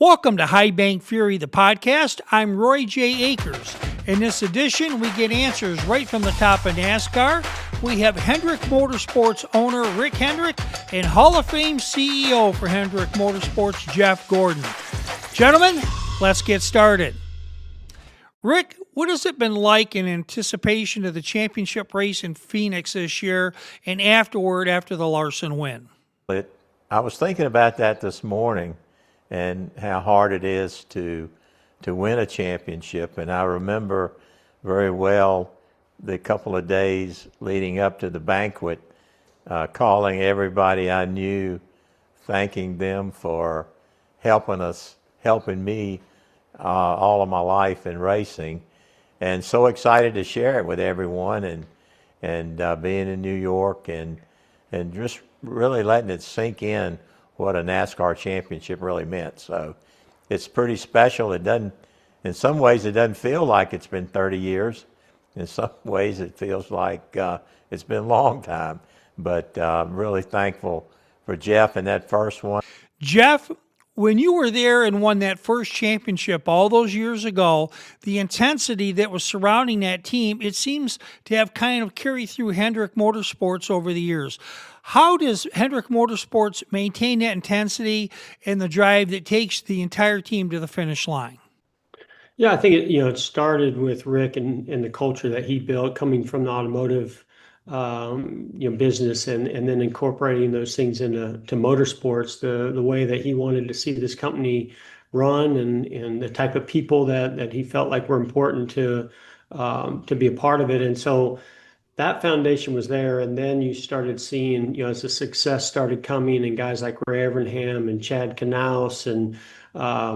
Welcome to High Bank Fury, the podcast. I'm Roy J. Akers. In this edition, we get answers right from the top of NASCAR. We have Hendrick Motorsports owner Rick Hendrick and Hall of Fame CEO for Hendrick Motorsports, Jeff Gordan. Gentlemen, let's get started. Rick, what has it been like in anticipation of the championship race in Phoenix this year and afterward after the Larson win? I was thinking about that this morning and how hard it is to win a championship. And I remember very well the couple of days leading up to the banquet, calling everybody I knew, thanking them for helping me all of my life in racing, and so excited to share it with everyone, and being in New York and just really letting it sink in what a NASCAR championship really meant. So it's pretty special. In some ways it doesn't feel like it's been 30 years. In some ways it feels like it's been a long time. But I'm really thankful for Jeff in that first one. Jeff, when you were there and won that first championship all those years ago, the intensity that was surrounding that team, it seems to have kind of carried through Hendrick Motorsports over the years. How does Hendrick Motorsports maintain that intensity and the drive that takes the entire team to the finish line? Yeah, I think it started with Rick and the culture that he built coming from the automotive business, and then incorporating those things into motorsports, the way that he wanted to see this company run, and the type of people that he felt like were important to be a part of it. And so that foundation was there, and then you started seeing, as the success started coming, and guys like Ray Evernham and Chad Knaus, and now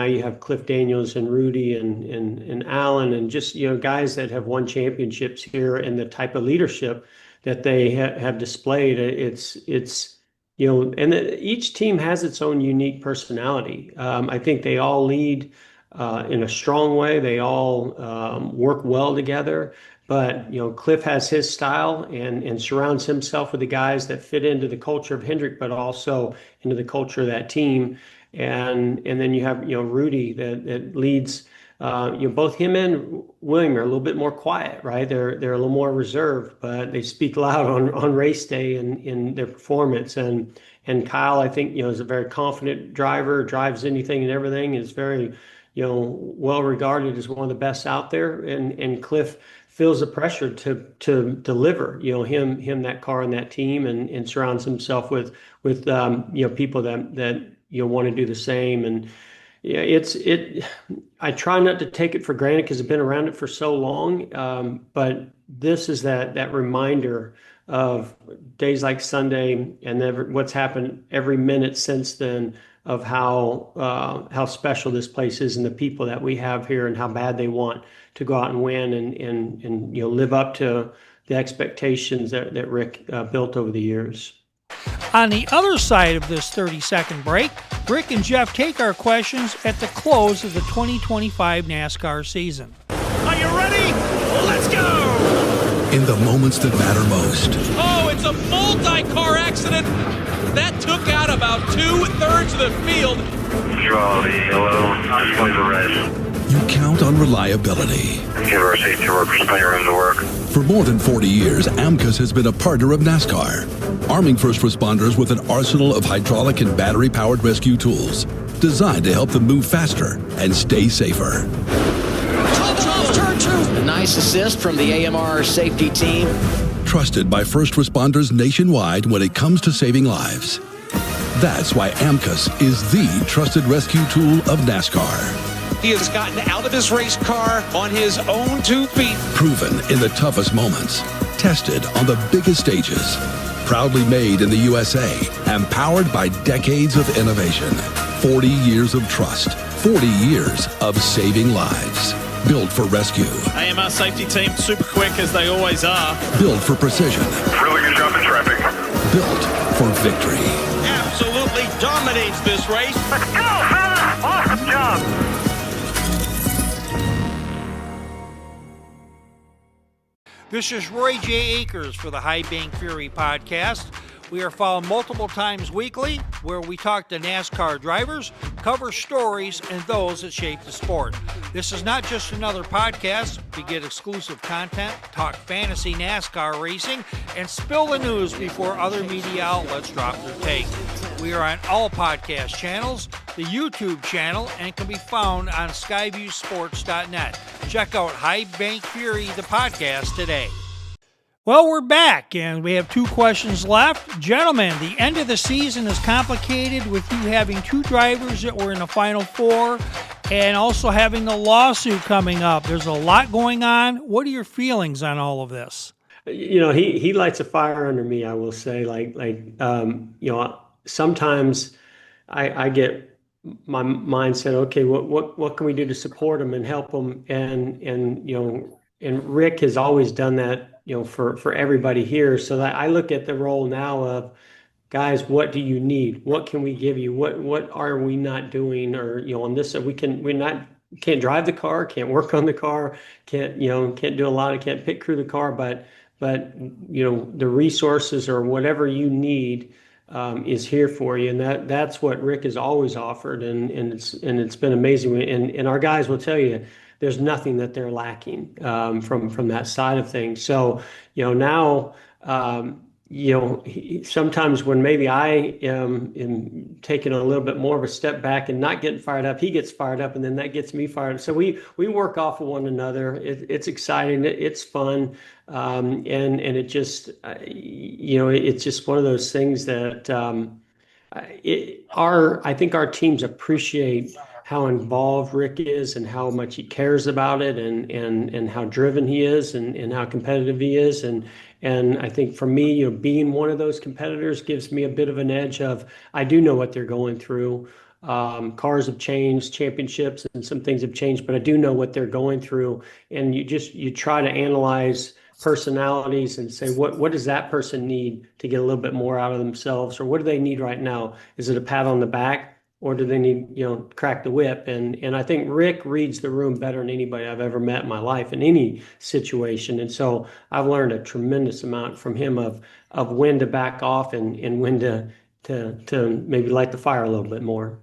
you have Cliff Daniels and Rudy and Alan, and just guys that have won championships here, and the type of leadership that they have displayed. It's and each team has its own unique personality. I think they all lead in a strong way. They all work well together. But Cliff has his style and surrounds himself with the guys that fit into the culture of Hendrick, but also into the culture of that team. And then you have Rudy that leads. Both him and William are a little bit more quiet, right? They're a little more reserved, but they speak loud on race day and in their performance. And Kyle, I think is a very confident driver, drives anything and everything, is very well regarded as one of the best out there. And Cliff feels the pressure to deliver him that car and that team, and surrounds himself with people that want to do the same. And I try not to take it for granted because I've been around it for so long, but this is that reminder of days like Sunday and what's happened every minute since then, of how special this place is and the people that we have here, and how bad they want to go out and win and live up to the expectations that Rick built over the years. On the other side of this 30-second break, Rick and Jeff take our questions at the close of the 2025 NASCAR season. Are you ready? Let's go! In the moments that matter most. Oh, it's a multi-car accident that took out about 2/3 of the field. Charlie, hello. Display the red. You count on reliability. Give our safety workers plenty of room to work. For more than 40 years, AMCUS has been a partner of NASCAR, arming first responders with an arsenal of hydraulic and battery-powered rescue tools designed to help them move faster and stay safer. Turn two. A nice assist from the AMR safety team. Trusted by first responders nationwide when it comes to saving lives. That's why AMCUS is the trusted rescue tool of NASCAR. He has gotten out of his race car on his own 2 feet. Proven in the toughest moments. Tested on the biggest stages. Proudly made in the USA and powered by decades of innovation. 40 years of trust. 40 years of saving lives. Built for rescue. AMR safety team, super quick as they always are. Built for precision. Really good job in traffic. Built for victory. Absolutely dominates this race. Let's go, fella! Awesome job! This is Roy J. Akers for the High Bank Fury podcast. We are found multiple times weekly where we talk to NASCAR drivers, cover stories, and those that shape the sport. This is not just another podcast. We get exclusive content, talk fantasy NASCAR racing, and spill the news before other media outlets drop their take. We are on all podcast channels, the YouTube channel, and can be found on skyviewsports.net. Check out High Bank Fury, the podcast, today. Well, we're back, and we have 2 questions left. Gentlemen, the end of the season is complicated with you having 2 drivers that were in the Final Four and also having the lawsuit coming up. There's a lot going on. What are your feelings on all of this? You know, he lights a fire under me, I will say. You know, sometimes I get my mindset, okay, what can we do to support him and help him? And you know, and Rick has always done that, you know, for everybody here. So that I look at the role now of, guys, what do you need? What can we give you? What are we not doing? Or, you know, on this, can't drive the car, can't work on the car, can't pit crew the car, but you know, the resources or whatever you need is here for you. And that's what Rick has always offered. And it's been amazing. And our guys will tell you, there's nothing that they're lacking from that side of things. So, you know, now, you know, sometimes when maybe I am taking a little bit more of a step back and not getting fired up, he gets fired up, and then that gets me fired up. So we work off of one another. It's exciting. It's fun. And it just, you know, it's just one of those things that I think our teams appreciate how involved Rick is and how much he cares about it, and how driven he is, and how competitive he is. And I think for me, you know, being one of those competitors gives me a bit of an edge of, I do know what they're going through. Cars have changed, championships and some things have changed, but I do know what they're going through. And you try to analyze personalities and say, what does that person need to get a little bit more out of themselves? Or what do they need right now? Is it a pat on the back? Or do they need, you know, crack the whip? And I think Rick reads the room better than anybody I've ever met in my life in any situation. And so I've learned a tremendous amount from him of when to back off and when to maybe light the fire a little bit more.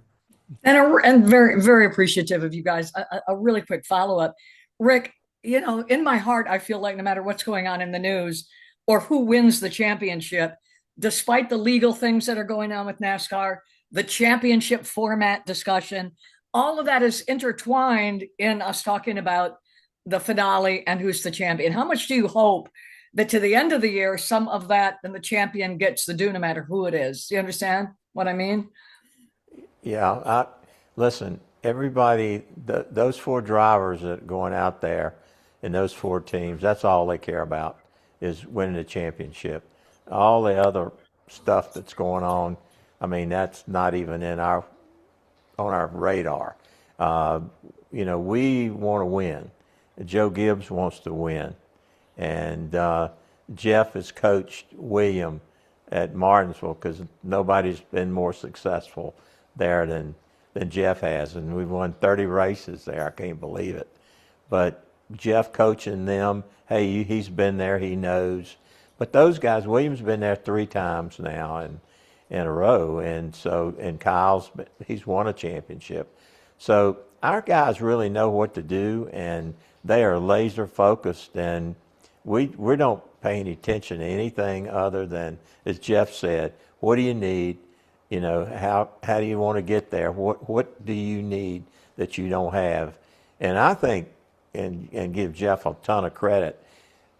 And very, very appreciative of you guys. A really quick follow-up. Rick, you know, in my heart, I feel like no matter what's going on in the news or who wins the championship, despite the legal things that are going on with NASCAR, the championship format discussion, all of that is intertwined in us talking about the finale and who's the champion. How much do you hope that to the end of the year, some of that and the champion gets the due no matter who it is? Do you understand what I mean? Yeah, listen, everybody, those 4 drivers that are going out there in those 4 teams, that's all they care about is winning the championship. All the other stuff that's going on, I mean, that's not even on our radar. You know, we want to win. Joe Gibbs wants to win. And Jeff has coached William at Martinsville because nobody's been more successful there than Jeff has. And we've won 30 races there. I can't believe it. But Jeff coaching them, hey, he's been there, he knows. But those guys, William's been there 3 times now and in a row, and Kyle's, he's won a championship. So our guys really know what to do, and they are laser focused, and we don't pay any attention to anything other than, as Jeff said, what do you need? You know, how do you want to get there? What do you need that you don't have? And I think, and give Jeff a ton of credit,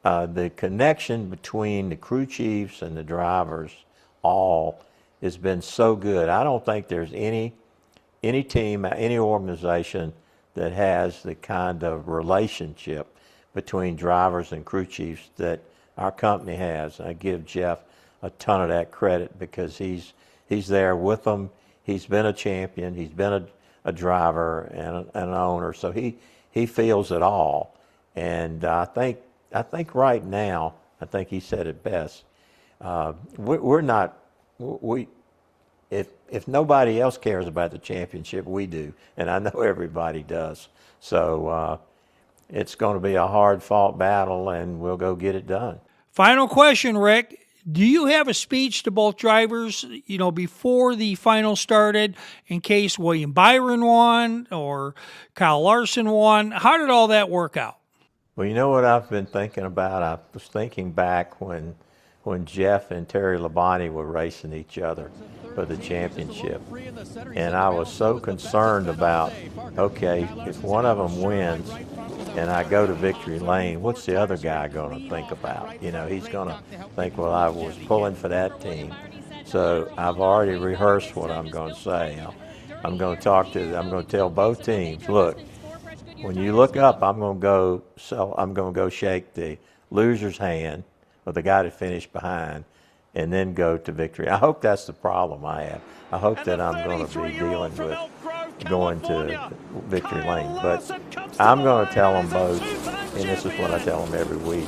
the connection between the crew chiefs and the drivers all has been so good. I don't think there's any team, any organization that has the kind of relationship between drivers and crew chiefs that our company has. I give Jeff a ton of that credit because he's there with them. He's been a champion. He's been a driver and an owner. So he feels it all. And I think right now, I think he said it best. If nobody else cares about the championship, we do, and I know everybody does. So it's going to be a hard-fought battle, and we'll go get it done. Final question, Rick. Do you have a speech to both drivers, before the final started, in case William Byron won or Kyle Larson won? How did all that work out? Well, you know what I've been thinking about? I was thinking back when Jeff and Terry Labonte were racing each other for the championship. And I was so concerned about, okay, if one of them wins and I go to victory lane, what's the other guy going to think about? He's going to think, well, I was pulling for that team. So I've already rehearsed what I'm going to say. I'm going to tell both teams, look, when you look up, I'm going to go shake the loser's hand, or the guy that finished behind, and then go to victory. I hope that's the problem I have. I hope that I'm going to be dealing with going to victory lane. But I'm going to tell them both, and this is what I tell them every week,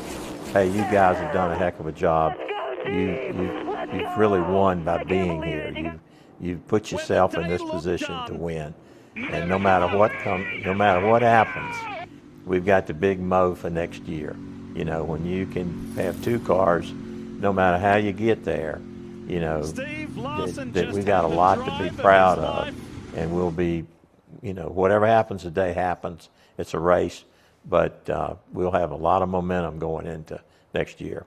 hey, you guys have done a heck of a job. You've really won by being here. You've put yourself in this position to win. And no matter what happens, we've got the big mo for next year. When you can have two cars, no matter how you get there, that we got a lot to be proud of, and we'll be, whatever happens today happens. It's a race, but we'll have a lot of momentum going into next year.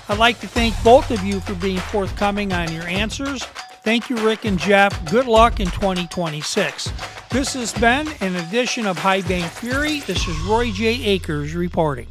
I'd like to thank both of you for being forthcoming on your answers. Thank you, Rick and Jeff. Good luck in 2026. This has been an edition of High Bank Fury. This is Roy J. Akers reporting.